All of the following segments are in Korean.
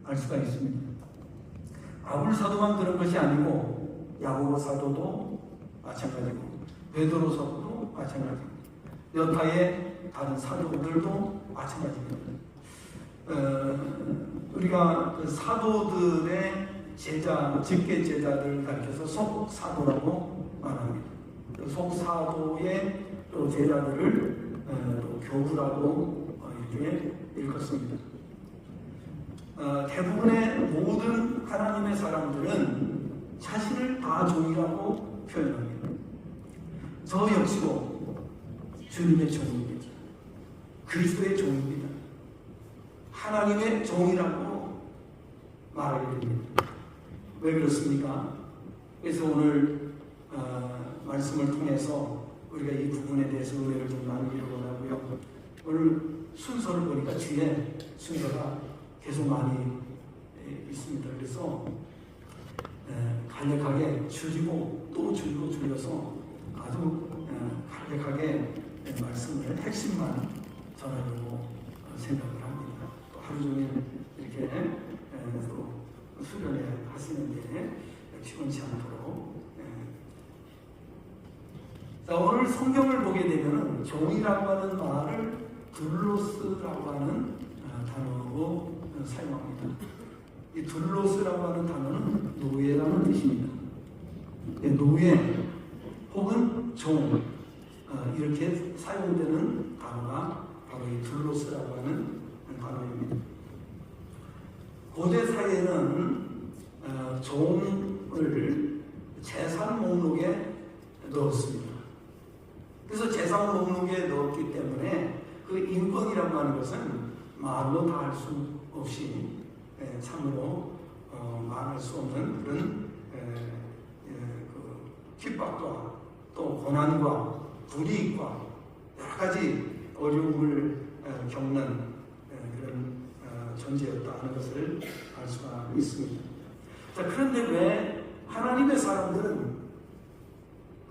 알 수가 있습니다. 바울 사도만 그런 것이 아니고 야고보 사도도 마찬가지고 베드로 사도도 마찬가지고 여타의 다른 사도들도 마찬가지입니다. 우리가 그 사도들의 제자, 직계 제자들을 가리켜서 속사도라고 말합니다. 그 속사도의 또 제자들을 또 교부라고 이렇게 읽었습니다. 대부분의 모든 하나님의 사람들은 자신을 다 종이라고 표현합니다. 저 역시도 주님의 종입니다. 그리스도의 종입니다. 하나님의 종이라고 말하게 됩니다. 왜 그렇습니까? 그래서 오늘 말씀을 통해서 우리가 이 부분에 대해서 은혜를 좀 나누기를 원하고요. 오늘 순서를 보니까 뒤에 순서가 계속 많이 있습니다. 그래서 간략하게 줄이고 또 줄이고 줄여서 아주 간략하게 말씀을 핵심만 전하려고 생각을 합니다. 또 하루 종일 이렇게 또 수련회 하시는데 시원치 않도록. 자, 오늘 성경을 보게 되면 종이라고 하는 말을 둘로스라고 하는 단어로 사용합니다. 이 둘로스라고 하는 단어는 노예라는 뜻입니다. 노예 혹은 종 이렇게 사용되는 단어가 바로 이 둘로스라고 하는 단어입니다. 고대 사회는 종을 재산 목록에 넣었습니다. 그래서 재산 목록에 넣었기 때문에 그 인권이라고 하는 것은 말로 다 할 수 없이 참으로 말할 수 없는 그런 그 핍박과 또 고난과 불이익과 여러 가지 어려움을 겪는 그런 존재였다 하는 것을 알 수가 있습니다. 자, 그런데 왜 하나님의 사람들은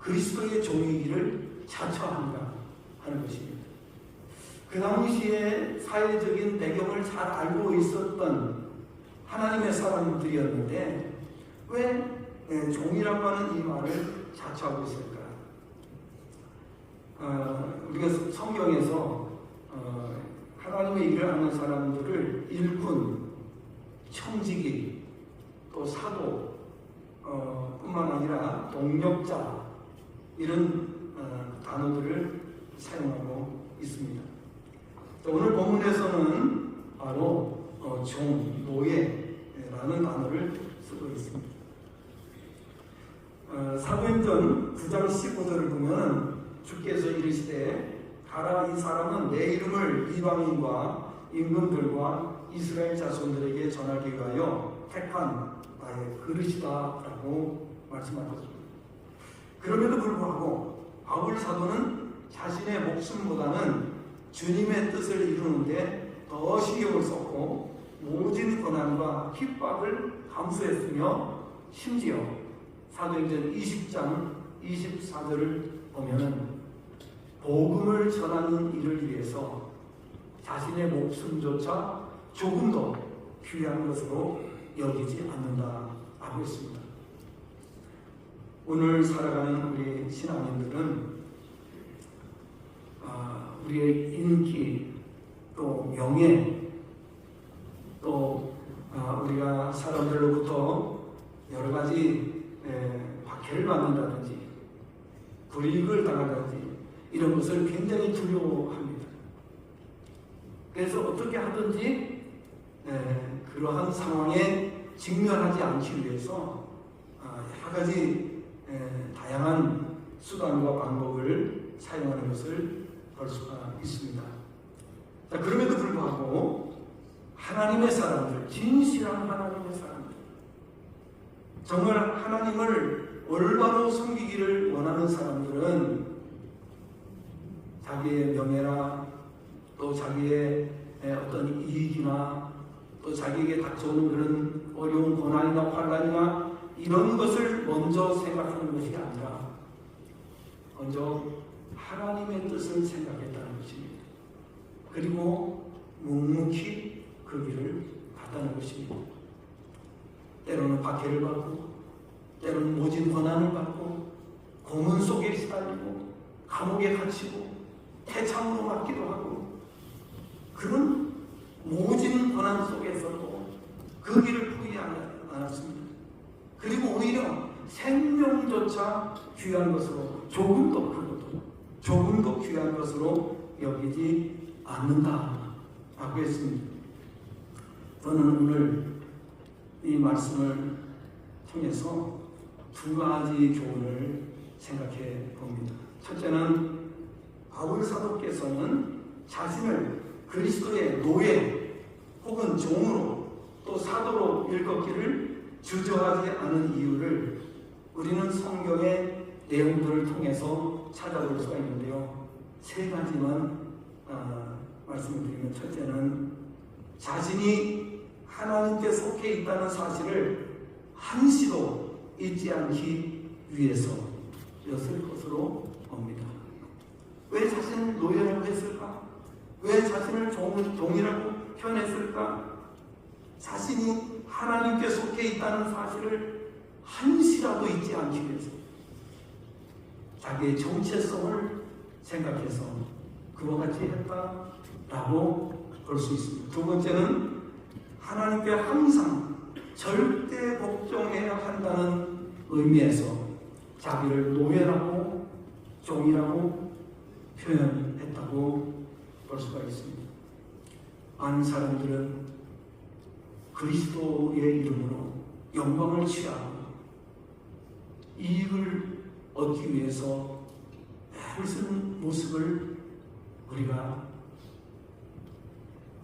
그리스도의 종이기를 자처한가 하는 것입니다. 그 당시에 사회적인 배경을 잘 알고 있었던 하나님의 사람들이었는데 왜 종이라고 하는 이 말을 자처하고 있을까? 우리가 성경에서 하나님의 일을 하는 사람들을 일꾼, 청지기, 또 사도 뿐만 아니라 동력자 이런 단어들을 사용하고 있습니다. 오늘 본문에서는 바로 종, 노예라는 단어를 쓰고 있습니다. 사도행전 9장 15절을 보면 주께서 이르시되 가라, 이 사람은 내 이름을 이방인과 임금들과 이스라엘 자손들에게 전하기 위하여 택한 나의 그릇이다 라고 말씀하셨습니다. 그럼에도 불구하고 바울 사도는 자신의 목숨보다는 주님의 뜻을 이루는데 더 신경을 썼고 모진 고난과 핍박을 감수했으며 심지어 사도행전 20장 24절을 보면 복음을 전하는 일을 위해서 자신의 목숨조차 조금 더 귀한 것으로 여기지 않는다라고 했습니다. 오늘 살아가는 우리 신앙인들은 우리의 인기, 또 명예, 또 우리가 사람들로부터 여러 가지 박해를 받는다든지 불이익을 당한다든지 이런 것을 굉장히 두려워합니다. 그래서 어떻게 하든지 그러한 상황에 직면하지 않기 위해서 여러 가지 다양한 수단과 방법을 사용하는 것을 볼 수가 있습니다. 자, 그럼에도 불구하고 하나님의 사람들, 진실한 하나님의 사람들, 정말 하나님을 올바로 섬기기를 원하는 사람들은 자기의 명예나 또 자기의 어떤 이익이나 또 자기에게 닥쳐오는 그런 어려운 고난이나 환난이나 이런 것을 먼저 생각하는 것이 아니라 먼저 하나님의 뜻을 생각했다는 것입니다. 그리고 묵묵히 그 길을 같다는 것입니다. 때로는 박해를 받고, 때로는 모진 고난을 받고, 고문 속에 시달리고, 감옥에 갇히고, 태창으로 맞기도 하고, 그런 모진 고난 속에서도 그 길을 포기하지 않았습니다. 그리고 오히려 생명조차 귀한 것으로, 조금도 크고도 조금도 귀한 것으로 여기지 않는다라고 했습니다. 저는 오늘 이 말씀을 통해서 두 가지 교훈을 생각해 봅니다. 첫째는 바울 사도께서는 자신을 그리스도의 노예 혹은 종으로 또 사도로 일컫기를 주저하지 않은 이유를 우리는 성경의 내용들을 통해서 찾아볼 수가 있는데요. 세 가지만 말씀을 드리면, 첫째는 자신이 하나님께 속해 있다는 사실을 한시도 잊지 않기 위해서였을 것으로 봅니다. 왜 자신을 노예라고 했을까? 왜 자신을 종이라고 표현했을까? 자신이 하나님께 속해 있다는 사실을 한시라도 잊지 않기 위해서, 자기의 정체성을 생각해서 그와 같이 했다라고 볼 수 있습니다. 두 번째는 하나님께 항상 절대 복종해야 한다는 의미에서 자기를 노예라고 종이라고 표현했다고 볼 수가 있습니다. 많은 사람들은 그리스도의 이름으로 영광을 취하고 이익을 얻기 위해서 애를 쓰는 모습을 우리가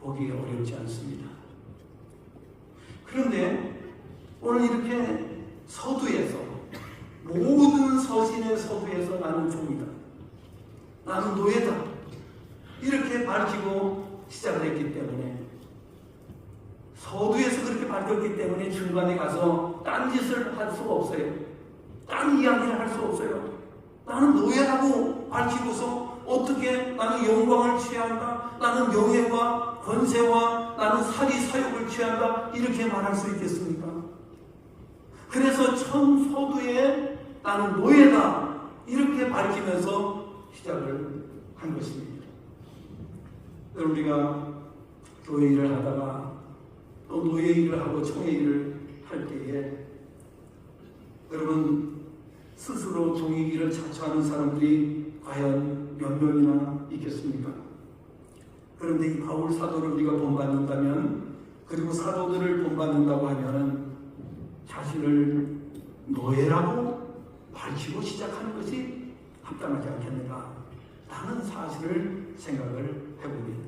보기 어렵지 않습니다. 그런데 오늘 이렇게 서두에서, 모든 서신의 서두에서 나는 종이다, 나는 노예다, 이렇게 밝히고 시작을 했기 때문에, 서두에서 그렇게 밝혔기 때문에 중간에 가서 딴짓을 할 수가 없어요. 딴 이야기를 할 수 없어요. 나는 노예라고 밝히고서 어떻게 나는 영광을 취한다, 나는 명예와 권세와 나는 사리사욕을 취한다, 이렇게 말할 수 있겠습니까? 그래서 처음 서두에 나는 노예다 이렇게 밝히면서 시작을 한 것입니다. 우리가 교회 일을 하다가 또 노예 일을 하고 총회 일을 할 때에 여러분 스스로 종이기를 자처하는 사람들이 과연 몇 명이나 있겠습니까? 그런데 이 바울 사도를 우리가 본받는다면, 그리고 사도들을 본받는다고 하면 자신을 노예라고 밝히고 시작하는 것이 합당하지 않겠는가 라는 사실을 생각을 해봅니다.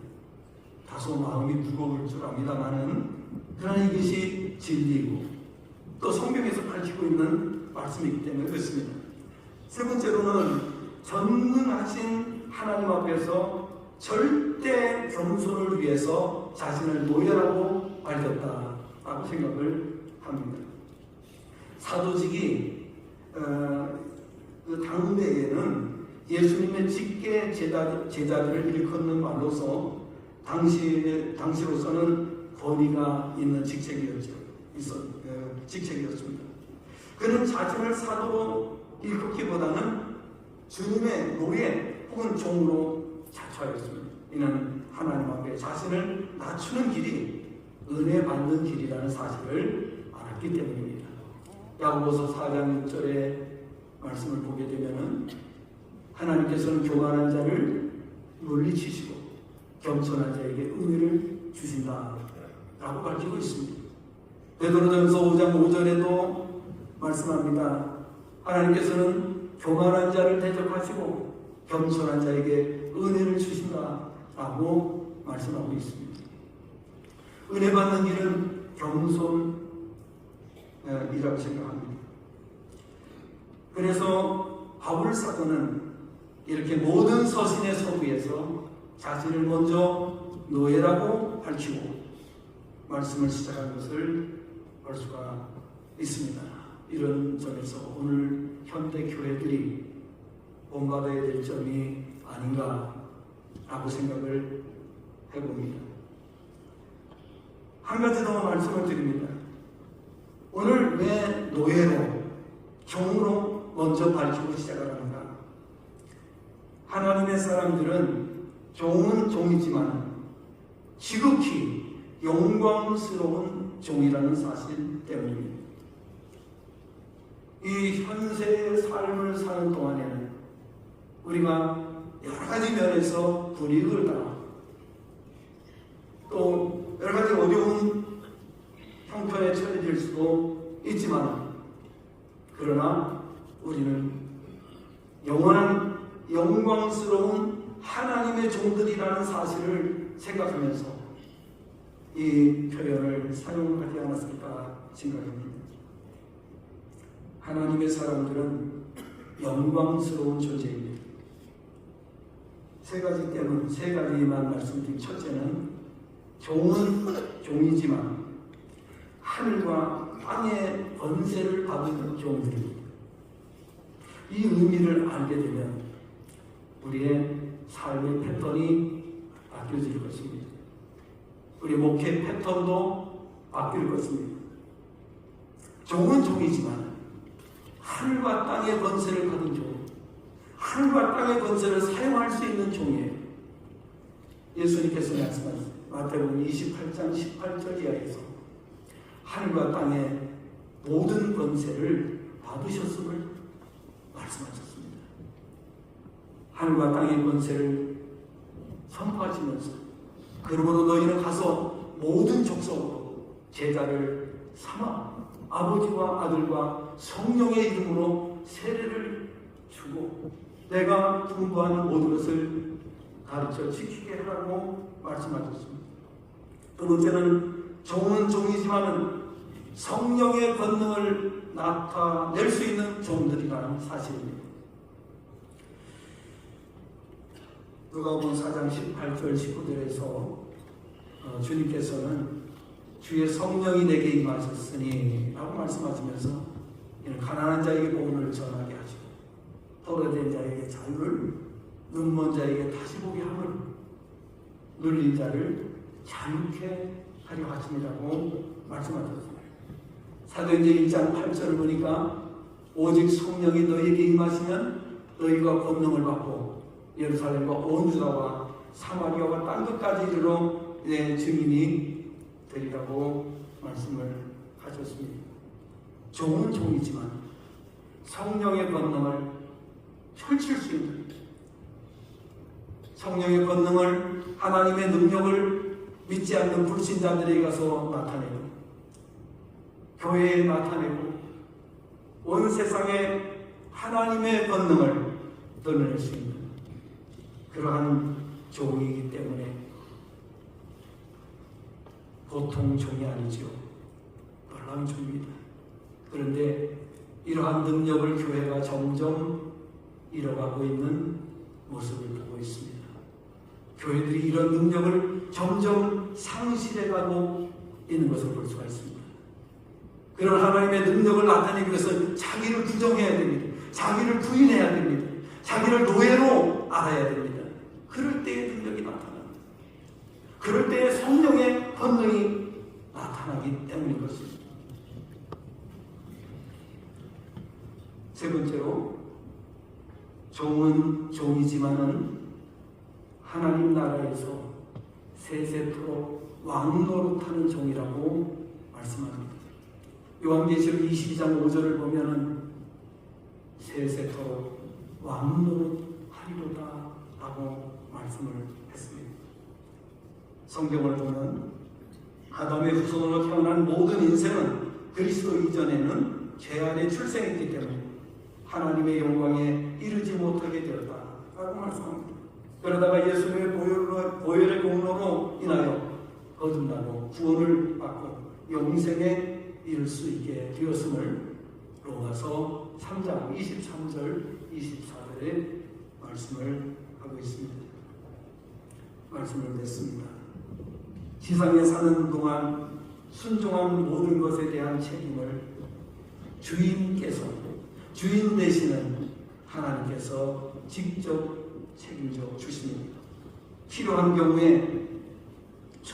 다소 마음이 무거울 줄 압니다만은, 그러나 이것이 진리이고 또 성경에서 밝히고 있는 말씀이기 때문에 그렇습니다. 세 번째로는 전능하신 하나님 앞에서 절대 겸손을 위해서 자신을 노예라고 밝혔다라고 생각을 합니다. 사도직이 그 당대에는 예수님의 직계 제자들을 일컫는 말로서 당시로서는 권위가 있는 직책이었습니다. 그는 자신을 사도로 일컫기보다는 주님의 노예 혹은 종으로 자처하였습니다. 이는 하나님 앞에 자신을 낮추는 길이 은혜 받는 길이라는 사실을 알았기 때문입니다. 야고보서 4장 6절의 말씀을 보게 되면 하나님께서는 교만한 자를 물리치시고 겸손한 자에게 은혜를 주신다라고 밝히고 있습니다. 베드로전서 5장 5절에도 말씀합니다. 하나님께서는 교만한 자를 대적하시고 겸손한 자에게 은혜를 주신다라고 말씀하고 있습니다. 은혜 받는 길은 겸손이라고 생각합니다. 그래서 바울 사도는 이렇게 모든 서신의 서두에서 자신을 먼저 노예라고 밝히고 말씀을 시작한 것을 볼 수가 있습니다. 이런 점에서 오늘 현대 교회들이 본받아야 될 점이 아닌가라고 생각을 해봅니다. 한 가지 더 말씀을 드립니다. 오늘 왜 노예로, 종으로 먼저 밝히고 시작을 합니다. 하나님의 사람들은 종은 종이지만 지극히 영광스러운 종이라는 사실 때문입니다. 이 현세의 삶을 사는 동안에는 우리가 여러 가지 면에서 불이익을 당하고 또 여러 가지 어려운 형편에 처해질 수도 있지만, 그러나 우리는 영원한 영광스러운 하나님의 종들이라는 사실을 생각하면서 이 표현을 사용하지 않았을까 생각합니다. 하나님의 사람들은 영광스러운 존재입니다. 세 가지만 말씀드린 첫째는 종은 종이지만 하늘과 땅의 권세를 받은 종들입니다. 이 의미를 알게 되면 우리의 삶의 패턴이 바뀌어질 것입니다. 우리 목회 패턴도 바뀔 것입니다. 종은 종이지만 하늘과 땅의 권세를 받은 종, 하늘과 땅의 권세를 사용할 수 있는 종이에요. 예수님께서 말씀하셨어요. 마태복음 28장 18절 이하에서 하늘과 땅의 모든 권세를 받으셨음을 말씀하셨습니다. 하늘과 땅의 권세를 선포하시면서 그러므로 너희는 가서 모든 족속으로 제자를 삼아 아버지와 아들과 성령의 이름으로 세례를 주고 내가 분부하는 모든 것을 가르쳐 지키게 하라고 말씀하셨습니다. 두 번째는 종은 종이지만은 성령의 권능을 나타낼 수 있는 종들이라는 사실입니다. 누가복음 4장 18절 19절에서 주님께서는 주의 성령이 내게 임하셨으니 라고 말씀하시면서 가난한 자에게 복음을 전하게 하시고 포로된 자에게 자유를, 눈먼 자에게 다시 보게 함을, 눌린 자를 자유케 하려 하심이라고 말씀하셨습니다. 사도행전 1장 8절을 보니까 오직 성령이 너희에게 임하시면 너희가 권능을 받고 예루살렘과 온 유다와 사마리아와 땅 끝까지 이르러 내 증인이 되리라고 말씀을 하셨습니다. 종은 종이지만 성령의 권능을 펼칠 수 있는, 성령의 권능을, 하나님의 능력을 믿지 않는 불신자들에게 가서 나타내고 교회에 나타내고 온 세상에 하나님의 권능을 드러낼 수 있는 그러한 종이기 때문에 보통 종이 아니죠. 놀라운 종입니다. 그런데 이러한 능력을 교회가 점점 잃어가고 있는 모습을 보고 있습니다. 교회들이 이런 능력을 점점 상실해가고 있는 것을 볼 수가 있습니다. 그런 하나님의 능력을 나타내기 위해서 자기를 부정해야 됩니다. 자기를 부인해야 됩니다. 자기를 노예로 알아야 됩니다. 그럴 때의 능력이 나타납니다. 그럴 때의 성령의 권능이 나타나기 때문인 것입니다. 세 번째로, 종은 종이지만은 하나님 나라에서 세세토록 왕노릇하는 종이라고 말씀합니다. 요한계시록 22장 5절을 보면은 세세토록 왕노릇하리로다 라고 말씀을 했습니다. 성경을 보면 아담의 후손으로 태어난 모든 인생은 그리스도 이전에는 죄 안에 출생했기 때문에 하나님의 영광에 이르지 못하게 되었다 라고 말씀합니다. 그러다가 예수님의 보혈의 공로로 인하여 거듭나고 구원을 받고 영생에 이를 수 있게 되었음을 로마서 3장 23절 24절에 말씀을 하고 있습니다. 말씀을 냈습니다. 지상에 사는 동안 순종한 모든 것에 대한 책임을 주인께서, 주인 되시는 하나님께서 직접 책임져 주십니다. 필요한 경우에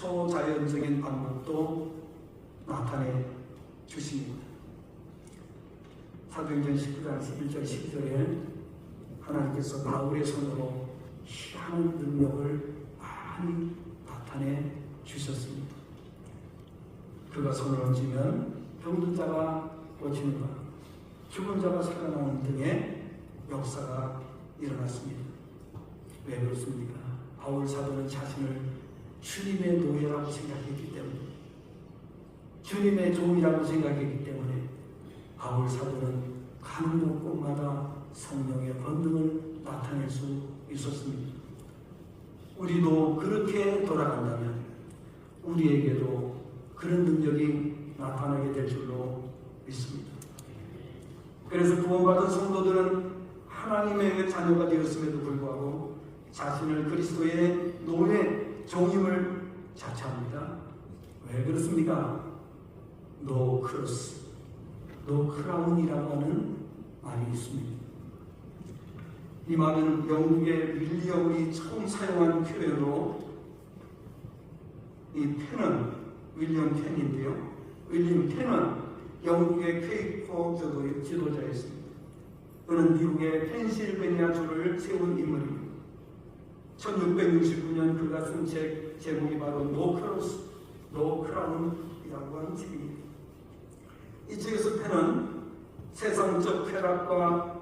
초자연적인 방법도 나타내 주십니다. 사도행전 19장 11절 12절에 하나님께서 바울의 손으로 희한한 능력을 많이 나타내 주셨습니다. 그가 손을 얹으면 병든 자가 고치는 것, 죽은 자가 살아나는 등의 역사가 일어났습니다. 왜 그렇습니까? 바울 사도는 자신을 주님의 노예라고 생각했기 때문에, 주님의 종이라고 생각했기 때문에 바울 사도는 가는 곳마다 성령의 권능을 나타낼 수 있었습니다. 우리도 그렇게 돌아간다면 우리에게도 그런 능력이 나타나게 될 줄로 믿습니다. 그래서 구원받은 성도들은 하나님의 자녀가 되었음에도 불구하고 자신을 그리스도의 노예, 종임을 자처합니다. 왜 그렇습니까? 노 크로스, 노 크라운이라고 하는 말이 있습니다. 이 말은 영국의 윌리엄이 처음 사용한 표현으로, 이 펜은 윌리엄 펜인데요. 윌리엄 펜은 영국의 퀘이커 지도자였습니다. 그는 미국의 펜실베니아주를 세운 인물입니다. 1669년 그가 쓴 책 제목이 바로 노 크로스, 노 크라운이라고 하는 책입니다. 이 책에서 펜은 세상적 쾌락과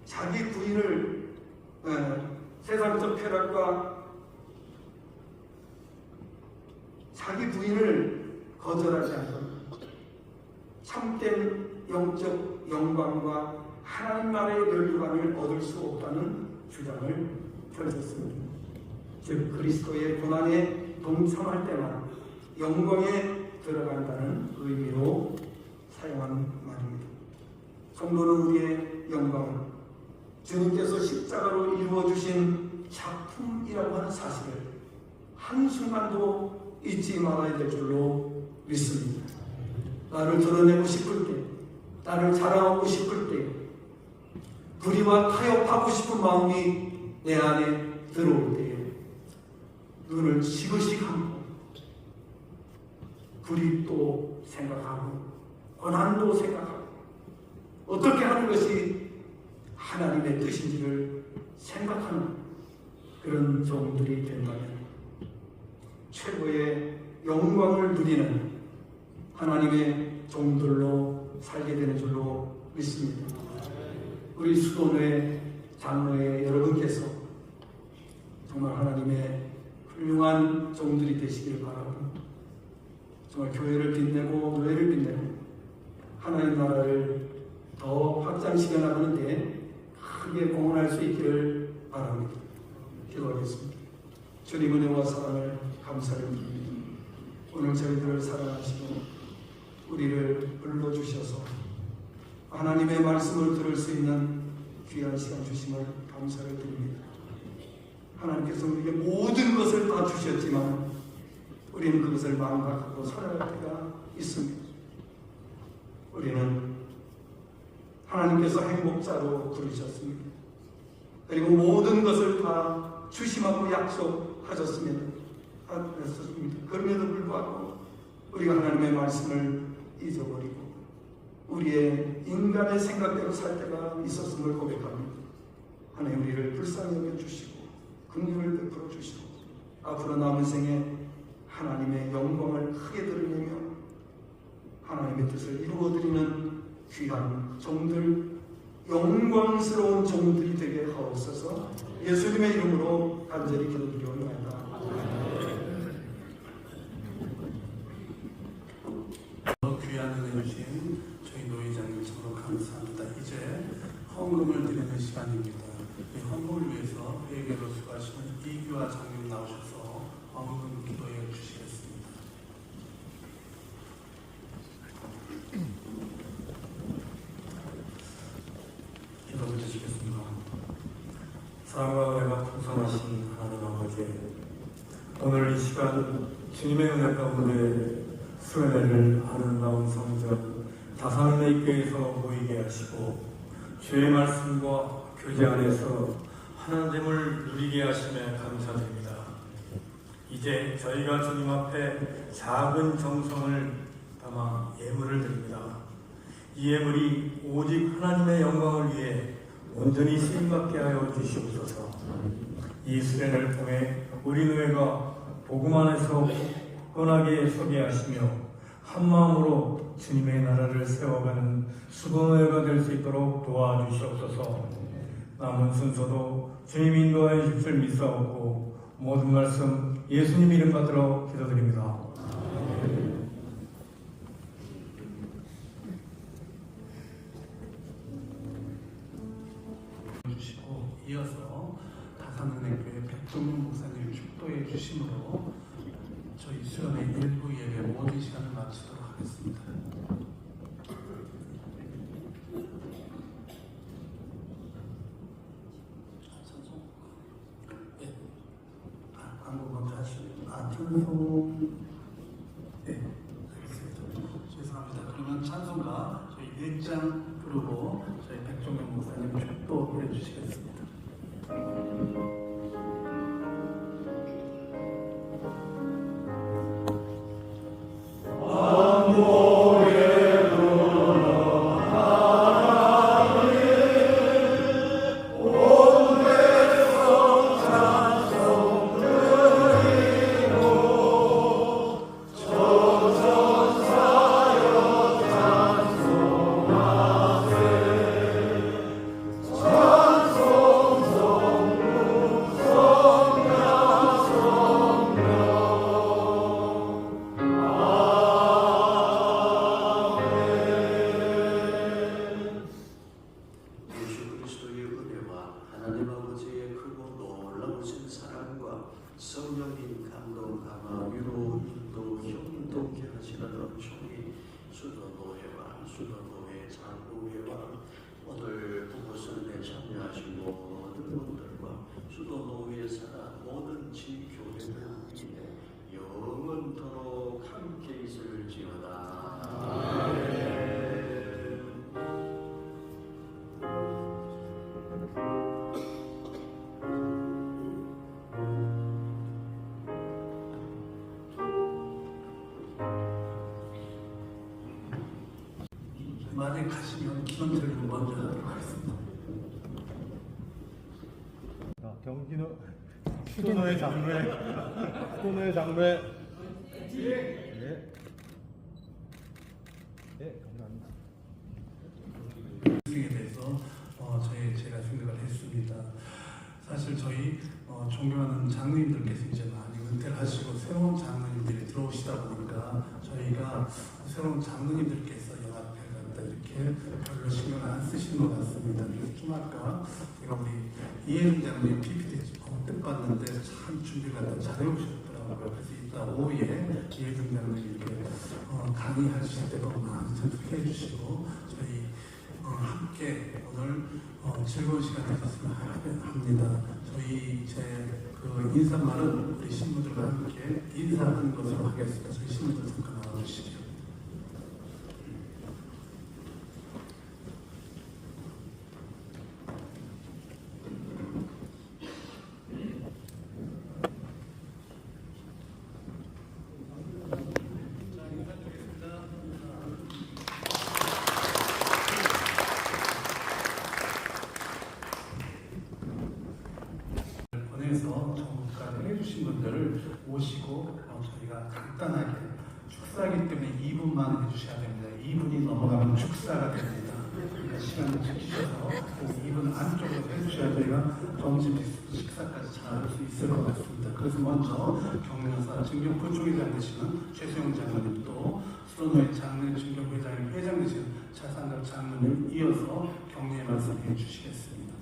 자기 부인을 세상적 쾌락과 자기 부인을 거절하지 않고 참된 영적 영광과 하나님 나라의 멸류관을 얻을 수 없다는 주장을 펼쳤습니다. 즉 그리스도의 고난에 동참할 때만 영광에 들어간다는 의미로 사용한 말입니다. 성도는 우리의 영광을 주님께서 십자가로 이루어주신 작품이라고 하는 사실을 한순간도 잊지 말아야 될 줄로 믿습니다. 나를 드러내고 싶을 때, 나를 자랑하고 싶을 때, 불의와 타협하고 싶은 마음이 내 안에 들어올 때에 눈을 지그시 감고 불의도 생각하고 고난도 생각하고 어떻게 하는 것이 하나님의 뜻인지를 생각하는 그런 종들이 된다면 최고의 영광을 누리는 하나님의 종들로 살게 되는 줄로 믿습니다. 우리 수도회 장로회 여러분께서 정말 하나님의 훌륭한 종들이 되시기를 바라고, 정말 교회를 빛내고 노예를 빛내고 하나님 나라를 더 확장시켜 나가는데 크게 공헌할 수 있기를 바랍니다. 기도하겠습니다. 주님 은혜와 사랑을 감사를 드립니다. 오늘 저희들을 사랑하시고 우리를 불러주셔서 하나님의 말씀을 들을 수 있는 귀한 시간 주심을 감사를 드립니다. 하나님께서 우리에게 모든 것을 다 주셨지만 우리는 그것을 망각하고 살아갈 때가 있습니다. 우리는 하나님께서 행복자로 부르셨습니다. 그리고 모든 것을 다 주심하고 약속하셨습니다. 그럼에도 불구하고 우리가 하나님의 말씀을 잊어버리고 우리의 인간의 생각대로 살 때가 있었음을 고백합니다. 하나님 우리를 불쌍히 여겨주시고 긍휼을 베풀어 주시고 앞으로 남은 생에 하나님의 영광을 크게 드러내며 하나님의 뜻을 이루어드리는 귀한 종들, 영광스러운 종들이 되게 하옵소서. 예수님의 이름으로 간절히 기도드리옵나이다. 귀한 은혜 주신 저희 노회장님 참으로 감사합니다. 이제 헌금을 드리는 시간입니다. 이 헌금을 위해서 회계로 수고하시는 이규화 장님 나오셔서 헌금 기도해 주시겠습니다. 기도 드리겠습니다. 사랑과 은혜가 풍성하신 하나님 아버지, 오늘 이 시간 주님의 은혜 가운데 수련회를 아름다운 성전 다산의 교회에서 모이게 하시고 주의 말씀과 교제 안에서 하나님을 누리게 하심에 감사드립니다. 이제 저희가 주님 앞에 작은 정성을 담아 예물을 드립니다. 이 예물이 오직 하나님의 영광을 위해 온전히 쓰임받게 하여 주시옵소서. 이 수련을 통해 우리 교회가 복음 안에서 굳건하게 서게 하시며 한 마음으로 주님의 나라를 세워가는 수고노예가 될 수 있도록 도와주시옵소서. 남은 순서도 주님 인도하여 주실 믿사옵고 모든 말씀 예수님 이름 받들어 기도드립니다. 주시고 이어서 다산은행교회 백종용 목사님 축도해 주심으로 저희 수련의 일부 예배 모든 시간을 마치도록 하겠습니다. 광고 먼저 하시죠. 찬송. 네, 알겠습니다. 죄송합니다. 그러면 찬송가 저희 1장 부르고 저희 백종영 목사님 축도해 주시겠습니다. 성령님 감동, 감화, 위로, 인도, 형통케 하시라는 총리 수도노회와 수도노회 장로회와 오늘 부부설에 참여하신 모든 분들과 수도노회에 살아 모든 지교회들 위해 영원토록 함께 있을지어다. 만약 가시면 기도를 먼저 하도록 하겠습니다. 경기도 수도노의 장로회 수도노의 장로회 네 감사합니다. 에 대해서 제가 생각을 했습니다. 사실 저희 존경하는 장로님들께서 이제 많이 은퇴를 하시고 새로운 장로님들이 들어오시다 보니까 저희가 새로운 장로님들께서 연합회 갖다 이렇게 별로 신경을 안 쓰시는 것 같습니다. 그래서 좀 아까 제가 우리 이혜림 장로님 PPT 뜻봤는데 참 준비를 갖다 잘해오셨더라고요. 그래서 이따 오후에 이혜림 장로님 이렇게 강의하실 때도 많이 참석해 주시고 저희 함께 오늘 즐거운 시간 되셨으면 합니다. 저희 그 인사말은 우리 신부들과 함께 인사하는 것으로 하겠습니다. 저희 신부들 잠깐 나와주시죠. 보내서 전국까지 해주신 분들을 모시고 저희가 간단하게 축사하기 때문에 2분만 해주셔야 됩니다. 2분이 넘어가면 축사가 됩니다. 그러니까 시간을 지키셔서 꼭 2분 안쪽으로 해주셔야 저희가 점심 식사까지 잘 할 수 있을 것 같습니다. 그래서 먼저 경륜사 증경 부총회장 되시는 최수영 장로님 또 수도노회 장로회 증경회장님 회장 되시는 차상갑 장로님 이어서 격려의 말씀해 주시겠습니다.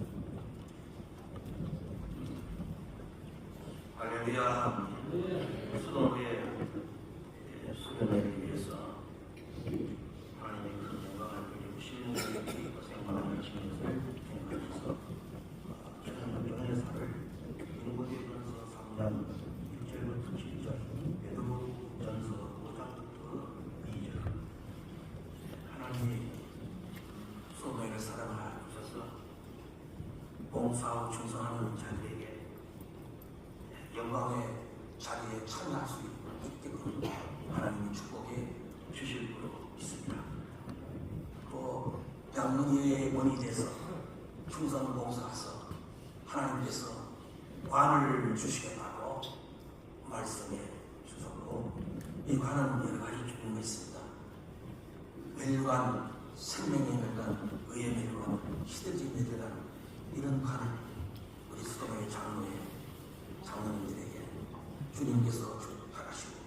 할렐루야. 수도의 수련회를 위해서 하나님의 그 영광을 그리고 신령하게 고생을 하시면서 생각하셔서 전회사를 인고대전서 3장 1절부터 7절, 베드로전서 5장부터 2절 하나님이 수도회를 사랑하셔서 봉사하고 충성하는 자들에게 영광의 자리에 장로회원이 돼서 충성을 봉사해서 하나님께서 관을 주시겠다고 말씀해 주셨고, 이 관은 여러 가지 종류가 있습니다. 멸관, 생명의 멸관, 의의 멸관, 시대적인 멸관, 이런 관을 우리 수도의 장로님들에게 주님께서 하시고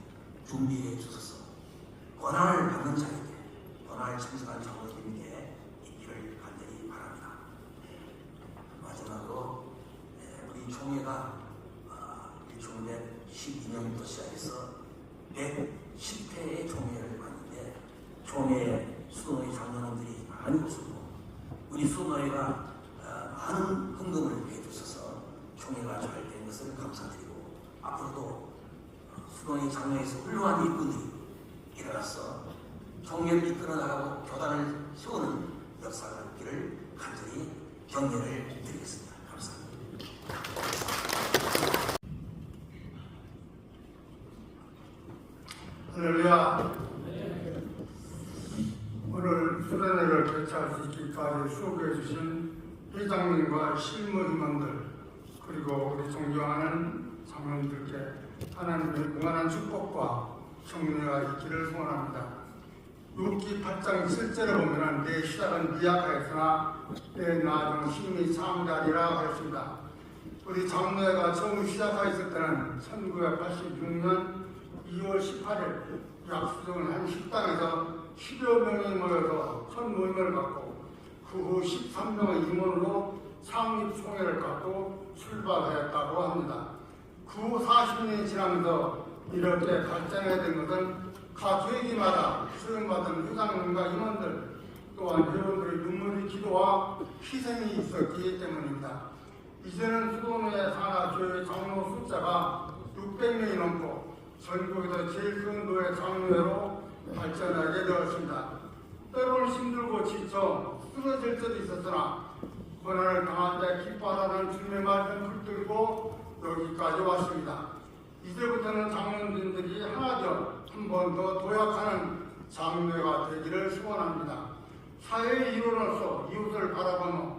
준비해 주셔서 권한을 받는 자에게, 권한을 청성한 장로님에게 있기를 간절히 바랍니다. 마지막으로 우리 총회가 1912년부터 시작해서 110회의 총회를 봤는데, 총회에 수도노예 장로님들이 많이 오셨고 우리 수도노예가 많은 헌금을 해주셔서 총회가 잘 된 것을 감사드리고, 앞으로도 수도노예 장로에서 훌륭한 일꾼들이 일어나서 총회를 이끌어 나가고 교단을 세우는 역사가 있기를 간절히 격려를 드리겠습니다. 감사합니다. 할렐루야. 오늘 수련회를 개최할 수 있기까지 수고해 주신 회장님과 실무 임원들, 그리고 우리 존경하는 장로님들께 하나님의 무한한 축복과 격려가 있기를 소원합니다. 6기 8장 실제로 보면 내 시작은 미약하였으나 내 나중은 힘이 장다리라 하였습니다. 우리 장로회가 처음 시작하였을 때는 1986년 2월 18일 약수동을 한 식당에서 10여 명이 모여서 첫 모임을 갖고, 그 후 13명의 임원으로 창립총회를 갖고 출발하였다고 합니다. 그 후 40년이 지나면서 이렇게 발전하게 된 것은 각 회기마다 수행받은 회장님과 임원들, 또한 회원들의 눈물의 기도와 희생이 있었기 때문입니다. 이제는 수도노예 산하교회 장로 숫자가 600명이 넘고 전국에서 제일 큰 노예 장로회로 발전하게 되었습니다. 때로는 힘들고 지쳐 쓰러질 때도 있었으나 고난을 당할 때 기뻐하라는 주님의 말씀 붙들고 여기까지 왔습니다. 이제부터는 장로님들이 하나되어 한 번 더 도약하는 장로회가 되기를 소원합니다. 사회의 일원으로서 이웃을 바라보며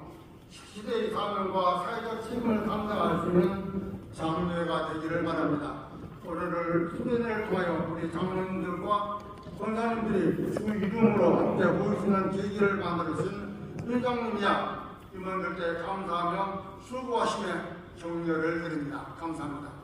시대의 사명과 사회적 책임을 감당할 수 있는 장로회가 되기를 바랍니다. 오늘을 수련회를 통하여 우리 장로님들과 권사님들이 주 이름으로 함께 모이시는 계기를 만들어주신 회장님이야 임원들께 감사하며 수고하심에 격려를 드립니다. 감사합니다.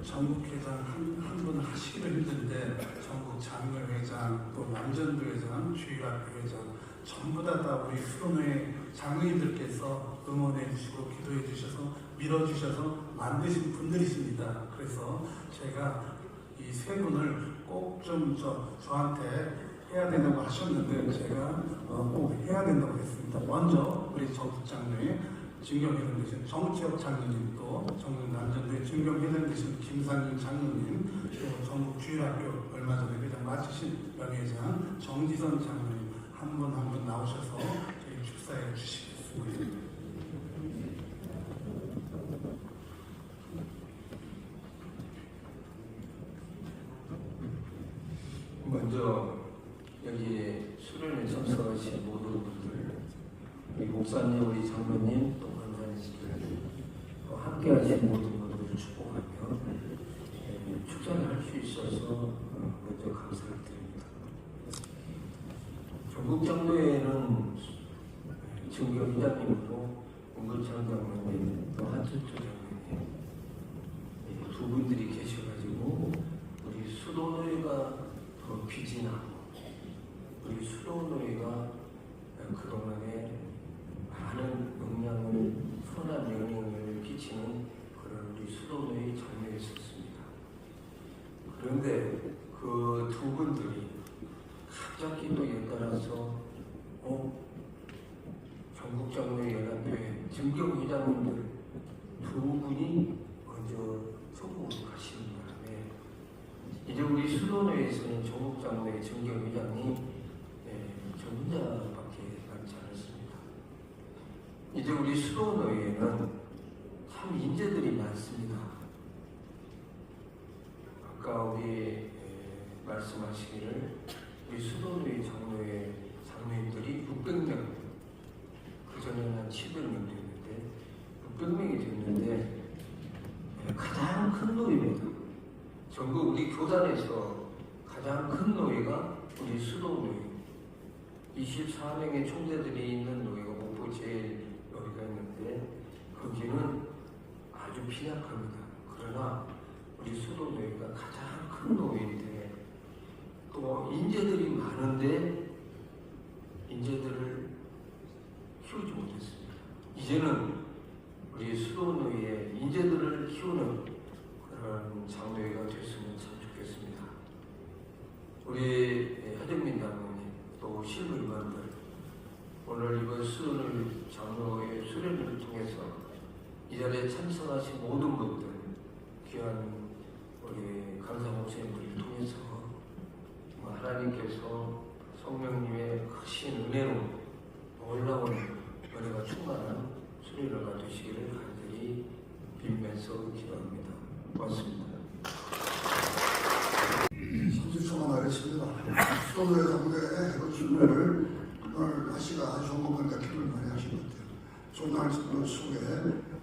전국회장 한 분 하시기도 힘든데, 전국 장로회장, 또 남전도회장, 주일학교회장 전부 다 우리 수도노예 장로님들께서 응원해 주시고 기도해 주셔서 밀어주셔서 만드신 분들이십니다. 그래서 제가 이 세 분을 꼭 좀 저한테 해야 된다고 하셨는데, 제가 꼭 해야 된다고 했습니다. 먼저 우리 전국장로회 증경회장 되신 정치혁 장로님, 또 전국 남전도회 증경회장 되신 김상윤 장로님, 또 전국 주일학교 얼마 전에 회장 마치신 명예회장 정지선 장로님 한 분 한 분 나오셔서 저희 축사해 주시겠습니다. 먼저 여기 수련회 참석하신 모든 분들, 우리 목사님, 우리 장로님, 또 권사님들, 또 함께하신 모든 분들을 축복하며 축사를 할 수 있어서 먼저 감사를 드립니다. 전국장로회는 증거회장님으로 은근창 장로님, 또 한철조 장로님 두 분들이 계셔가지고 우리 수도노예가 더 비진하고, 우리 수도노예가 그동안에 많은 영향을, 선한 영향을 끼치는 그런 우리 수도노예 장로였었습니다. 그런데 그 두 분들이 갑자기 또 연달아서 전국장로연합회 증경회장님들 두 분이 먼저 천국으로 가시는 바람에 이제 우리 수도노예에서는 전국장로회 증경회장이 저 혼자밖에 남지 않았습니다. 이제 우리 수도노예에는 참 인재들이 많습니다. 아까 우리 말씀하시기를 우리 수도노예 장로회 장로님들이 600명, 그전에는 한 700명 됐는데 600명이 됐는데 가장 큰 노예입니다. 전국 우리 교단에서 가장 큰 노예가 우리 수도 노예. 24명의 총대들이 있는 노예가 목포 제일 노예가 있는데 거기는 아주 빈약합니다. 그러나 우리 수도 노예가 가장 큰 노예인데 또 인재들이 많은데 인재들을 키우지 못했습니다. 이제는 우리 수도 노예의 인재들을 키우는 그런 장로회가 됐으면 참 좋겠습니다. 우리 하정민 장로님 또 실무 임원들 오늘 이번 수도노예 장로회 수련회를 통해서 이 자리에 참석하신 모든 분들 귀한 우리 강사 목사님들을 통해서 하나님께서 성령님의 크신 은혜로 놀라운 은혜가 충만한 수련회가 되시기를 간절히 빌면서 기도합니다. 고맙습니다. 30초만 하겠습니다. 수도노예 장로회 해본 순례를 오늘 날씨가 아주 좋은 것 보니까 기도를 많이 하신 것 같아요. 좋은 날 속에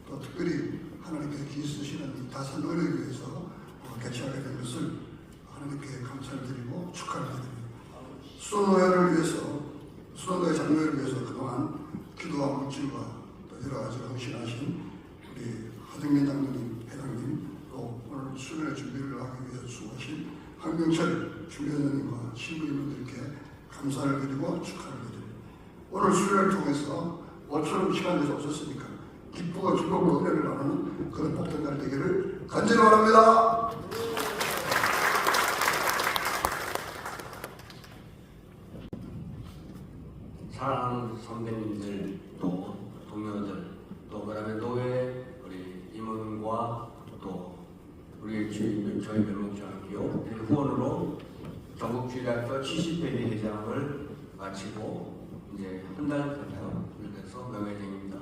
또 특별히 하나님께서 기 쓰시는 이 다산 은혜를 위해서 개최하게 된 것을 하나님께 감사를 드리고 축하를 드립니다. 수도노예를 위해서, 수도노예 장로회를 위해서 그동안 기도와 물질과 또 여러 가지로 헌신하신 우리 하정민 장로님, 회장님, 또 오늘 수련회 준비를 하기 위해서 수고하신 황병철 주례원님과 신부님들께 감사를 드리고 축하를 드립니다. 오늘 수련회를 통해서 모처럼 시간 내서 오셨으니까 기쁘고 즐겁고 은혜를 나누는 그런 복된 날 되기를 간절히 바랍니다. 사랑하는 선배님들 또 동료들 또 그다음에 노회 우리 임원과 또 우리 저희 멸목장교 후원으로 전국주일학교 70회 회장을 마치고 이제 한 달 전에요. 그래서 명예회장입니다.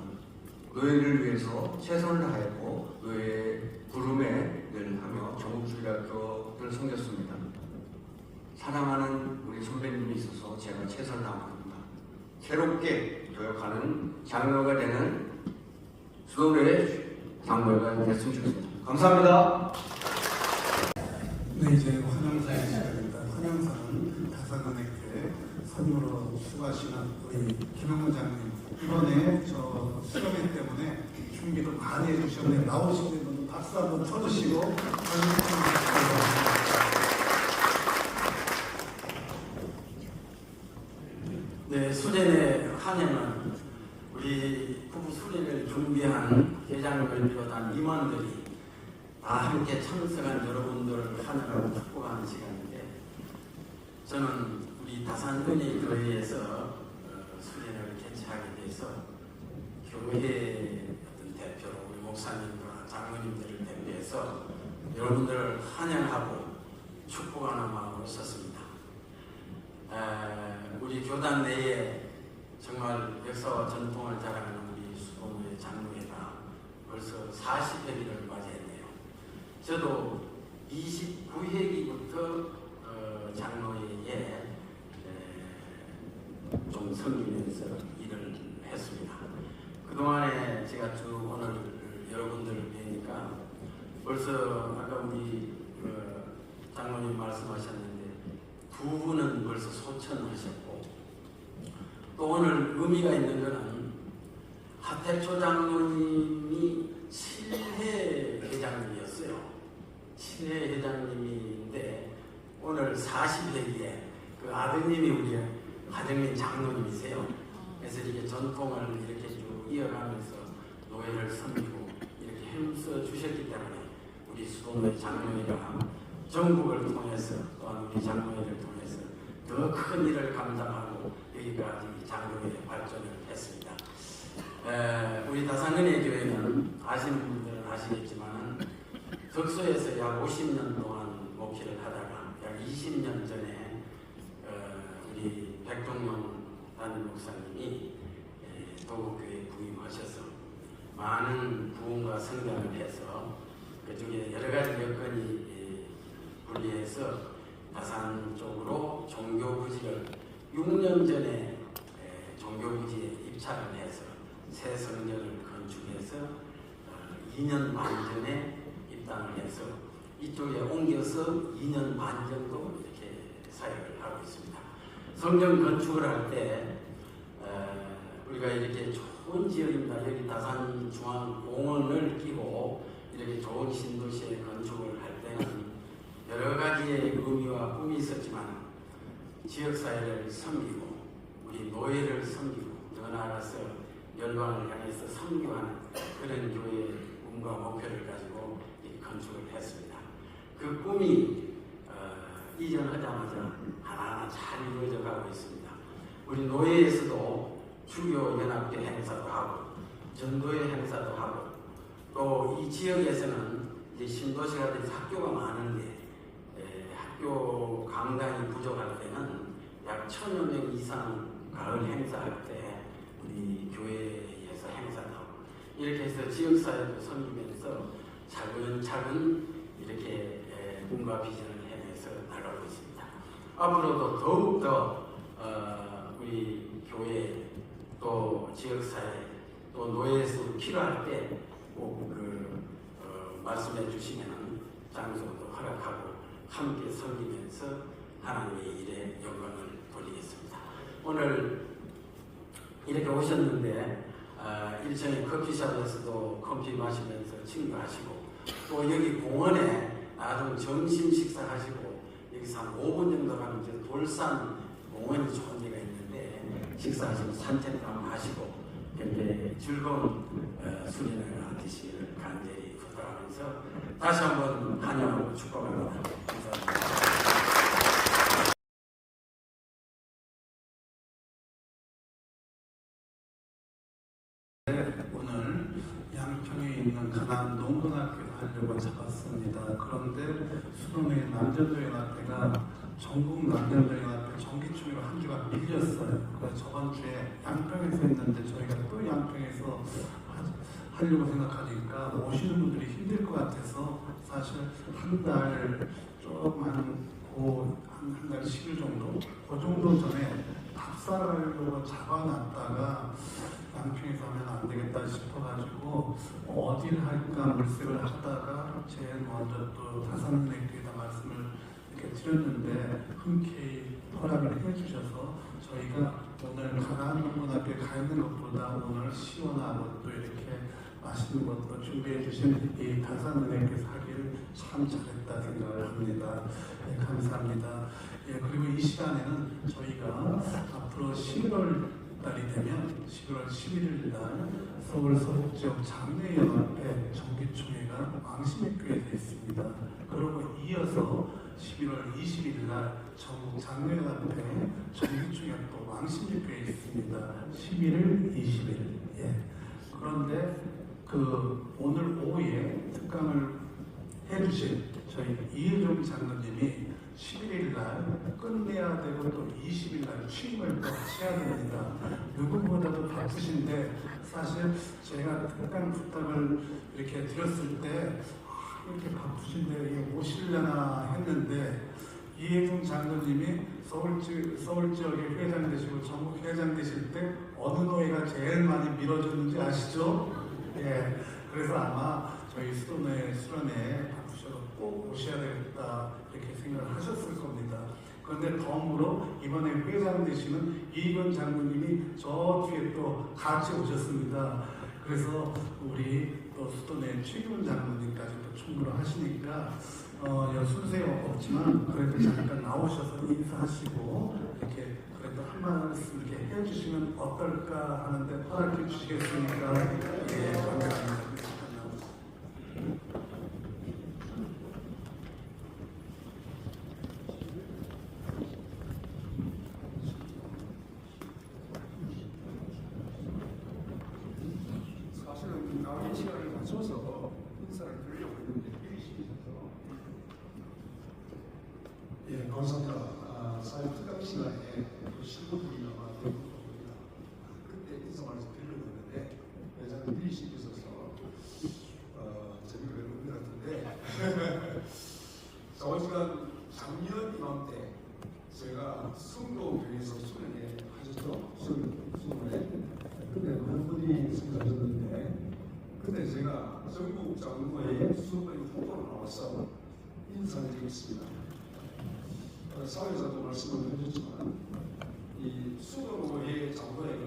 노예를 위해서 최선을 다했고 노예 구름에 늘 하며 전국주일학교를 섬겼습니다. 사랑하는 우리 선배님이 있어서 제가 최선을 다합니다. 새롭게 도약하는 장로가 되는 수도노예 장로가 됐으면 좋겠습니다. 감사합니다. 네, 이제 환영사의 시간입니다. 환영사는 다산은행교회 선물로 수고하시는 우리 김영문 장님. 이번에 저 수련회 때문에 준비를 많이 해주셨는데 나오신 분들 박수 한번 쳐주시고 네, 수련회 환영은 우리 부부 수련회를 준비한 회장님을 비롯한 임원들이 다 함께 참석한 여러분들을 환영하고 축복하는 시간인데 저는 우리 다산은혜 교회에서 수련회를 개최하게 돼서 교회의 어떤 대표로 우리 목사님과 장로님들을 대표해서 여러분들을 환영하고 축복하는 마음으로 썼습니다. 우리 교단 내에 정말 역사와 전통을 자랑하는 우리 수도노예 장로회가 벌써 40회기를 맞이했네요. 저도 29회기부터 장로회에 좀 섬기면서 일을 했습니다. 그동안에 제가 쭉 오늘 여러분들을 뵈니까 벌써 아까 우리 장로님 말씀하셨는데 두 분은 벌써 소천하셨고 또 오늘 의미가 있는 것은 하태초 장로님이 7회 회장님이었어요. 7회 회장님인데 오늘 40회기에 그 아드님이 우리 하정민 장로님이세요. 그래서 이렇게 전통을 이렇게 쭉 이어가면서 노예를 섬기고 이렇게 힘써 주셨기 때문에 우리 수도노예 장로회가 전국을 통해서 또한 우리 장로회를 통해서 더 큰 일을 감당하고 여기까지 장로회 발전을 했습니다. 우리 다산은혜 교회는 아시는 분들은 아시겠지만 덕소에서 약 50년 동안 목회를 하다가 약 20년 전에 우리 백동용 담임 목사님이 도국교회에 부임하셔서 많은 부흥과 성장을 해서 그 중에 여러 가지 여건이 분리해서 다산 쪽으로 종교 부지를 6년 전에 종교부지에 입찰을 해서 새 성전을 건축해서 2년 반 전에 입당을 해서 이쪽에 옮겨서 2년 반 정도 이렇게 사역을 하고 있습니다. 성전 건축을 할 때 우리가 이렇게 좋은 지역입니다. 여기 다산중앙공원을 끼고 이렇게 좋은 신도시에 건축을 할 때는 여러 가지의 의미와 꿈이 있었지만 지역사회를 섬기고 우리 노예를 섬기고 더 나아가서 열방을 향해서 섬기하는 그런 교회의 꿈과 목표를 가지고 이 건축을 했습니다. 그 꿈이 이전하자마자 하나하나 잘 이루어져 가고 있습니다. 우리 노예에서도 주교연합회 행사도 하고 전도회 행사도 하고 또 이 지역에서는 이제 신도시가 돼서 학교가 많은데 학교 강당이 부족할 때는 약 1000여 명 이상 가을 행사할 때 우리 교회에서 행사도 하고 이렇게 해서 지역사회도 섬기면서 차근차근 이렇게 꿈과 비전을 해내서 나가고 있습니다. 앞으로도 더욱더 우리 교회 또 지역사회 또 노예에서 필요할 때 꼭 말씀해 주시면 장소도 허락하고 함께 섬기면서 하나님의 일에 영광을 돌리겠습니다. 오늘 이렇게 오셨는데 일정의 커피숍에서도 커피 마시면서 친구하시고 또 여기 공원에 나중 점심 식사하시고 여기서 한 5분 정도 가면 이제 돌산 공원이 좋은 데가 있는데 식사하시고 산책도 한번 하시고 이렇게 즐거운 수련을 하시기를 간절히 부탁하면서 다시 한번 환영하고 축복합니다. 감사합니다. 오늘 양평에 있는 가난 농군학교를 하려고 잡았습니다. 그런데 수련회 남자도연합회가 전국 남자도연합회 정기총회로 한 주가 밀렸어요. 그래서 저번 주에 양평에서 했는데 저희가 또 양평에서 하려고 생각하니까 오시는 분들이 힘들 것 같아서 사실 한 달 조금 한달 10일 정도 그 정도 전에 답사하려고 잡아놨다가 양평에서 하면 안 되겠다 싶어가지고 어디를 할까 물색을 하다가 제일 먼저 또 다산은행교에다 말씀을 이렇게 드렸는데 흔쾌히 허락을 해주셔서 저희가 오늘 가난농군학교에 가 있는 것보다 오늘 시원하고 또 이렇게 맛있는 것도 준비해 주신 이 다산은행께서 하기를 참 잘했다 생각을 합니다. 네, 감사합니다. 예, 그리고 이 시간에는 저희가 앞으로 11월 달이 되면 11월 11일 날 서울 서북지역 장례연합회 정기총회가 왕십리교회에 있습니다. 그리고 이어서 11월 20일 날 전국 장례연합회 정기총회가 또 왕십리교회에 있습니다. 11일, 20일. 예. 그런데 오늘 오후에 특강을 해주신 저희 이혜종 장로님이 11일 날 끝내야 되고 또 20일 날 취임을 또 해야 됩니다. 누구보다도 바쁘신데 사실 제가 특강 부탁을 이렇게 드렸을 때 이렇게 바쁘신데 이게 오시려나 했는데 이혜종 장로님이 서울 지역의 회장 되시고 전국 회장 되실 때 어느 노예가 제일 많이 밀어줬는지 아시죠? 예, 그래서 아마 저희 수련회 바쁘셔서 꼭 오셔야 되겠다 이렇게 생각을 하셨을 겁니다. 그런데 덤으로 이번에 회장 되시는 이건 장로님이 저 뒤에 또 같이 오셨습니다. 그래서 우리 또 수련회 최기훈 장로님까지 또 충고를 하시니까 순서에 없지만 그래도 잠깐 나오셔서 인사하시고 이렇게 그래도 한 말씀 이렇게 해주시면 어떨까 하는데 허락해 주시겠습니까? 예, 감사합니다. 사실은 나의 시간을 맞춰서 인사를 드리려고 했는데 미리 시키셔서 예, 감사합니다. 사회 특강 시간에 실무들이 아마 대부분입니다. 그때 인사 말씀 드리려고 했는데 회장님 미리 시키셔서 재미가 별로 없는 것 같은데 저희가 작년 이맘때 제가 성도교회에서 수련회 하셨죠? 수련회. 근데 한 분이 승자하셨는데, 근데 제가 전국 장로회 수련회 후보로 나와서 인사를 드리겠습니다. 사회자도 말씀을 해주셨지만, 이 수도로의 장로회가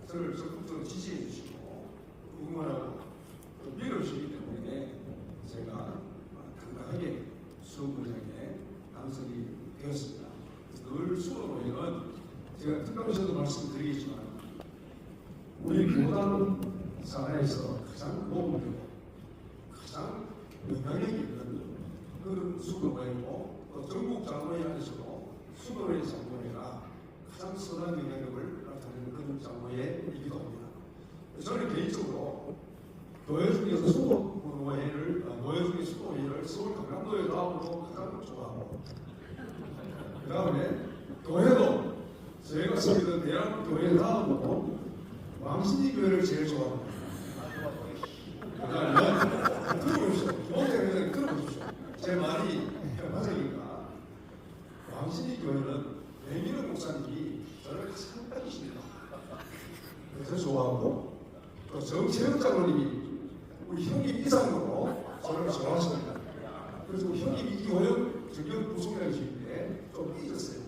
저를 적극적으로 지지해 주시고 응원하고 밀어주시기 때문에 제가 당당하게 수험부장에 당선이 되었습니다. 늘 수도로회는 제가 특강에서도 말씀드리겠지만 우리 교단 사회에서 가장 모범되고 가장 영향력이 있는 그런 수도로회이고 또 전국 장로회 안에서도 수도로회 장로회가 가장 선한 영향력을 나타내는 그런 장로회이기도 합니다. 저는 개인적으로 교회 중에서 수도회를 서울 강남도에 다음으로 가장 좋아하고, 그 다음에 교회도 저희가 섬기던 대한교회 다음으로 왕신이 교회를 제일 좋아합니다. 그 다음에 들어보십시오. 목사님 들어보십시오. 제 말이 맞으니까 왕신이 교회는 배민호 목사님이 저를 가장 빠지십니다. 그래서 좋아하고, 또 정채영 장로님이 우리 형님 이상으로 저를 좋아하십니다. 그래서 우리 형님이 이호영 정경 부속장이신데 좀 삐졌어요.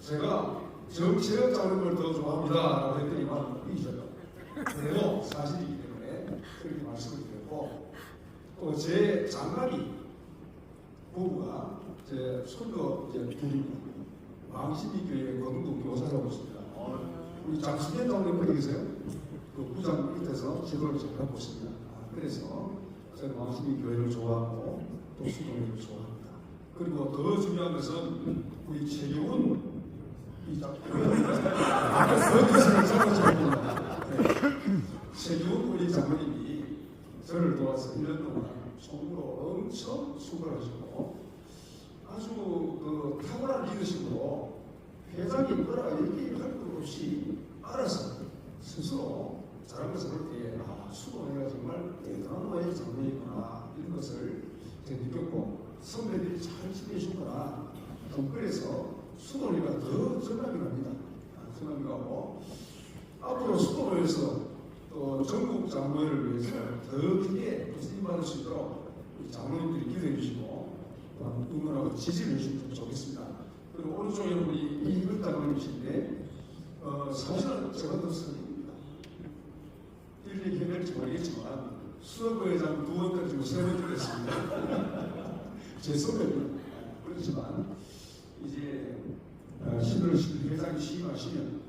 제가 정채영 장로님을 더 좋아합니다 라고 했더니만 삐져요. 그래도 사실이기 때문에 그렇게 말씀을 드렸고, 또 제 장남이 부부가 제 손도 둘입니다. 왕신이교회 거동동 교사라고 있습니다. 우리 장수현 장로님 어디 계세요? 그 부장 밑에서 지도를 잘 갖고 있습니다. 그래서 저는 왕신이교회를 좋아하고 또 수도회를 좋아합니다. 그리고 더 중요한 것은 우리 최경훈 최경훈 우리 장로님이 저를 도와서 1년 동안 총무로 엄청 수고를 하시고 아주 그 탁월한 리더십으로 회장이 뭐라 얘기할 것 없이 알아서 스스로 잘한 것을 볼 때 수도회가 정말 대단한 거에 장로이구나 이런 것을 제가 느꼈고, 선배들이 잘 지내주구나. 그래서 수도회가 더 전남이 갑니다. 전남이 가고, 앞으로 수도회에서 또 전국 장로회를 위해서 더 크게 쓰임받을 수 있도록 장로님들이 기도해 주시고 응원하고 지지를 해주시면 좋겠습니다. 그리고 오른쪽에 우리 이익을 장로님이신데 사실은 제가 더 선입니다. 일일이 해낼지 모르겠지만 수업회장 2번 가지고 3번 됐습니다. 제 선배입니다. 그렇지만 이제 11월 10일 회장이 취임하시면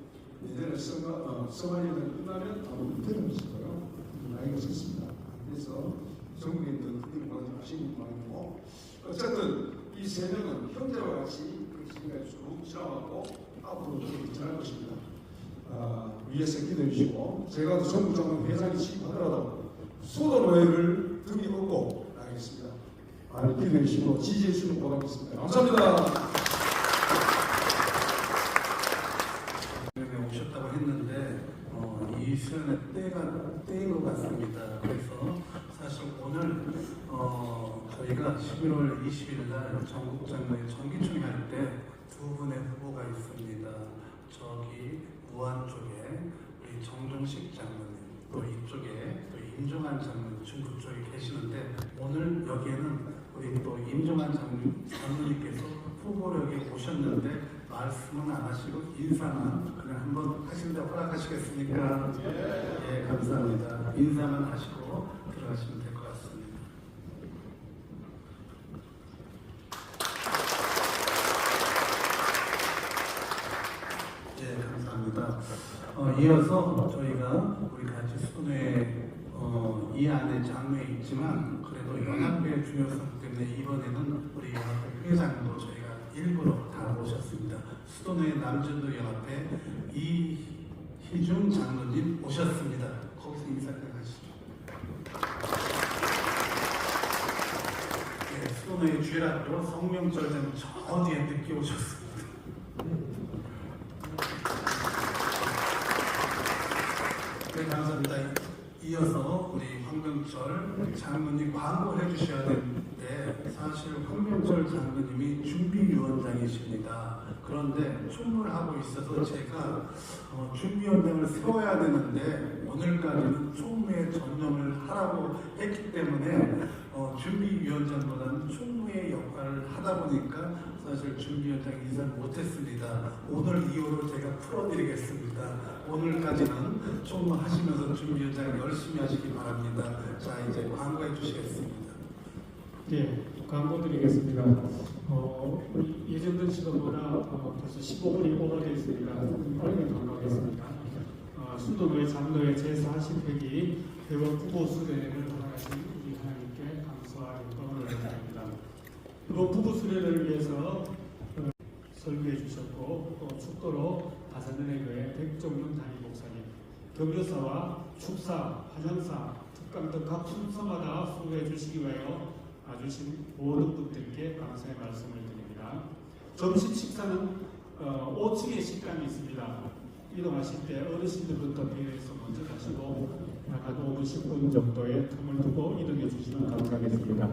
내년에 서만회장 끝나면 아무도 퇴임하실 거예요. 나이가 있습니다. 그래서 전국에 있는 그들을 모두 하시는 모양이고, 어쨌든 이 3명은 형제와 같이 지금까지 쭉 지나왔고 앞으로 그렇게 지날 것입니다. 위에서 기도해 주시고, 제가 전국장로 회장이 취임하더라도 수도노회를 등에 업고 나가겠습니다. 많이 기도해 주시고 지지해 주시는 보답겠습니다. 감사합니다. 오셨다고 했는데 이 수련회 때인 것 같습니다. 그래서 사실 오늘 저희가 11월 20일 날 전국장로회 정기총회 할 때 2분의 후보가 있습니다. 저기 무안 쪽에 우리 정종식 장로님, 또 이쪽에 또 임종환 장로님 중국 쪽에 계시는데, 오늘 여기에는 우리 또 임종환 장로님께서 후보력에 오셨는데 말씀은 안 하시고 인사만 그냥 한번 하시는데 허락하시겠습니까? 예, 감사합니다. 인사만 하시고 들어가시면 될 것 같습니다. 예, 감사합니다. 이어서 저희가 우리 같이 수도회 이 안에 장로에 있지만 그래도 연합회의 중요성 때문에 이번에는 우리 연합회 회장도 저희가 일부러 다 모셨습니다. 수도회 남전도 연합회 이희중 장로님 오셨습니다. 거기서 인사를 하시죠. 네, 수도회 주일학교 성명절장 저 뒤에 늦게 오셨습니다. 네, 감사합니다. 이어서 우리 황병철 장로님 광고해 주셔야 되는데 예, 사실 황명철 장로님이 준비위원장이십니다. 그런데 총무를 있어서 제가 준비위원장을 세워야 되는데 오늘까지는 총무에 전념을 하라고 했기 때문에 준비위원장보다는 총무의 역할을 하다 보니까 사실 준비위원장 인사를 못했습니다. 오늘 이후로 제가 풀어드리겠습니다. 오늘까지는 총무 하시면서 준비위원장 열심히 하시기 바랍니다. 자, 이제 광고해 주시겠습니다. 네, 광고 드리겠습니다. 예정된 시간보다 벌써 15분이 오버되어 있습니다. 빠르게 광고하겠습니다. 수도교회 장로회 제40회기 회원 후보 수련회를 허락하신 우리 하나님께 감사와 영광을 올려드립니다. 이번 부부 수련회를 위해서 설교해 주셨고 축도로 다산은혜교회 백종윤 담임 목사님, 경조사와 축사, 화장사, 특강 등 각 순서마다 수고해 주시기 위하여 와주신 모든 분들께 감사의 말씀을 드립니다. 점심 식사는 5층에 식당이 있습니다. 이동하실 때 어르신들부터 배에서 먼저 가시고 한 5분 10분 정도의 틈을 두고 이동해 주시면 감사하겠습니다.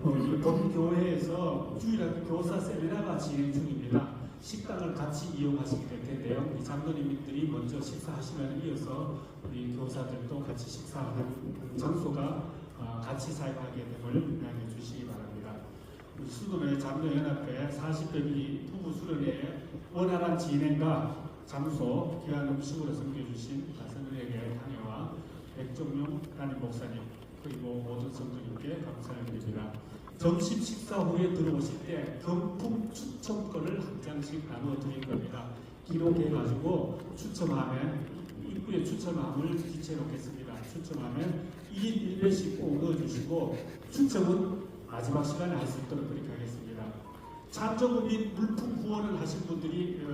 이번 교회에서 주일학교 교사 세미나가 진행 중입니다. 식당을 같이 이용하시게 될 텐데요. 우리 장로님들이 먼저 식사하시면 이어서 우리 교사들도 같이 식사하는 장소가 같이 사용하게 됨을 명해 주시기 바랍니다. 우리 수도회 장로연합회 40회기 부부 수련회의 원활한 진행과 장소, 귀한 음식으로 섬겨주신 다산은혜교회 당회와 백종용 담임 목사님 그리고 모든 성도님께 감사를 드립니다. 점심 식사 후에 들어오실 때 경품 추첨권을 한 장씩 나누어 드릴 겁니다. 기록해가지고 추첨하면 입구에 추첨함을 기체해 놓겠습니다. 추첨하면 1인 1회씩 꼭 넣어주시고 추첨은 마지막 시간에 할 수 있도록 그렇게 하겠습니다. 찬조금 및 물품 후원을 하신 분들이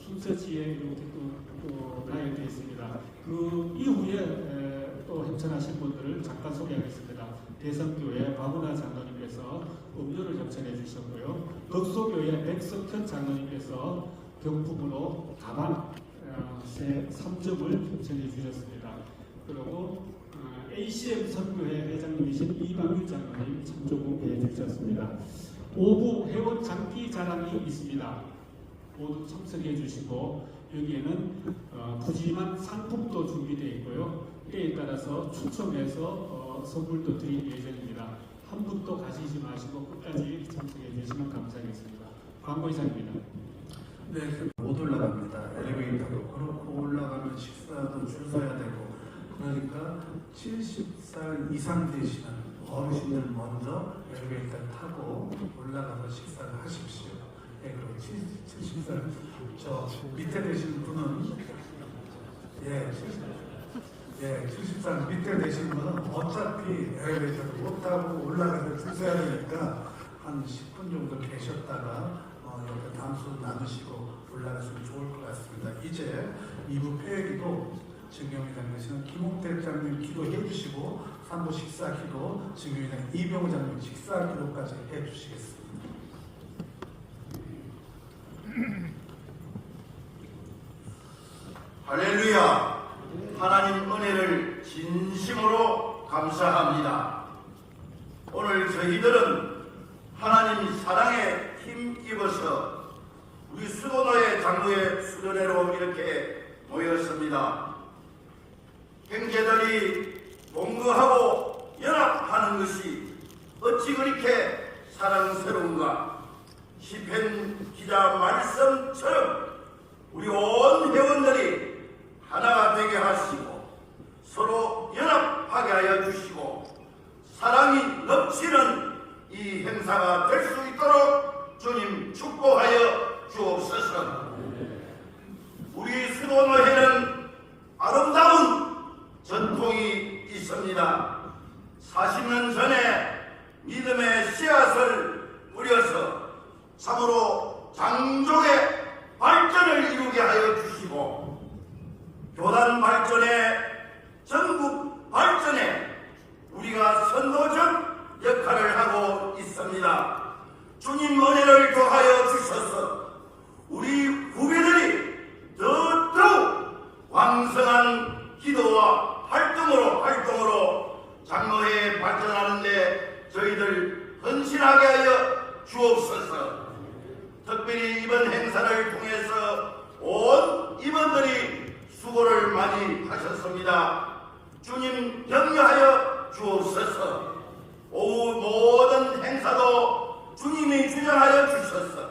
순서지에 이렇게 또 나열되어 있습니다. 그 이후에 또 협찬하신 분들을 잠깐 소개하겠습니다. 대성교회 박운하 장로님께서 음료를 협찬해 주셨고요. 덕소교회 백석현 장로님께서 경품으로 가방 3점을 협찬해 주셨습니다. 그리고 ACM 선교회 회장님이신 이방윤 장로님 참조금 배해 주셨습니다. 5부 회원 장기 자랑이 있습니다. 모두 참석해 주시고 여기에는 푸짐한 상품도 준비되어 있고요. 때에 따라서 추첨해서 선물도 드릴 예정입니다. 한 분도 가시지 마시고 끝까지 참석해 주시면 감사하겠습니다. 광고 이상입니다. 네, 못 올라갑니다. 엘리베이터도 그렇고 올라가면 식사도 줄 서야 되고 그러니까 70살 이상 되시는 어르신들 먼저 엘리베이터 타고 올라가서 식사를 하십시오. 네, 그리고 70살 저 밑에 되신 분은 70살 밑에 되신 분은 어차피 엘리베이터도 못 타고 올라가서 줄 서야 되니까 한 10분 정도 계셨다가 옆에 담소 나누시고 올라가시면 좋을 것 같습니다. 이제 2부 폐회기도 증경회장 되시는 김홍태 장님 기도해 주시고 3부 식사 기도 증경회장 이병우 장님 식사 기도까지 해 주시겠습니다. 할렐루야! 하나님 은혜를 진심으로 감사합니다. 오늘 저희들은 하나님 사랑에 힘입어서 우리 수도노회 장로회 수련회로 이렇게 모였습니다. 형제들이 동거하고 연합하는 것이 어찌 그렇게 사랑스러운가? 시편 기자 말씀처럼 우리 온 회원들이 하나가 되게 하시고 서로 연합하게 하여 주시고 사랑이 넘치는 이 행사가 될 수 있도록 주님 축복하여 주옵소서. 우리 수도노회는 아름다운 전통이 있습니다. 40년 전에 믿음의 씨앗을 뿌려서 참으로 장족의 발전을 이루게 하여 주시고 교단 발전에 전국 발전에 우리가 선도적 역할을 하고 있습니다. 주님 은혜를 더하여 주셔서 우리 후배들이 더더욱 왕성한 기도와 활동으로 장로회에 발전하는데 저희들 헌신 특별히 이번 행사를 통해서 온 임원들이 수고를 많이 하셨습니다. 주님 격려하여 주옵소서. 오후 모든 행사도 주님이 주장하여 주셔서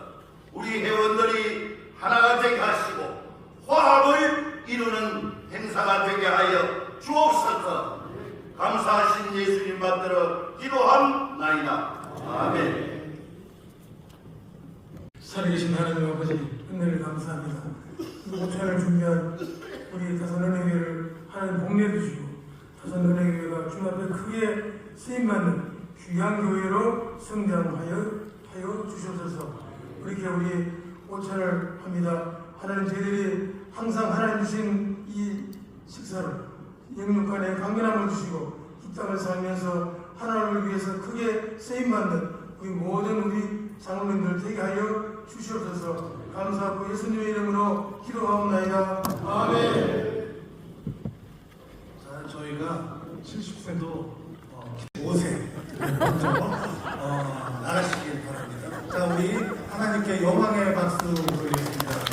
우리 회원들이 하나가 되게 하시고 화합을 이루는 행사가 되게 하여 주옵소서. 감사하신 예수님 받들어 기도함나이다. 아멘. 살아계신 하나님 아버지 은혜를 감사합니다. 오찬을 준비한 우리 다산은혜교회를 하나님 복내 주시고 다산은혜교회가 주님 앞에 크게 쓰임받는 귀한 교회로 성장하여 주셔서 이렇게 우리 오찬을 합니다. 하나님 저희들이 항상 하나님 주신 이 식사를 영육간에 강건함을 주시고 이 땅을 살면서 하나님을 위해서 크게 쓰임받는 우리 모든 우리 장로님들 되게 하여 주시옵소서. 감사하고 예수님의 이름으로 기도하옵나이다. 아멘. 자, 저희가 70세도 5세 먼저 나가시길 바랍니다. 자, 우리 하나님께 영광의 박수 드리겠습니다.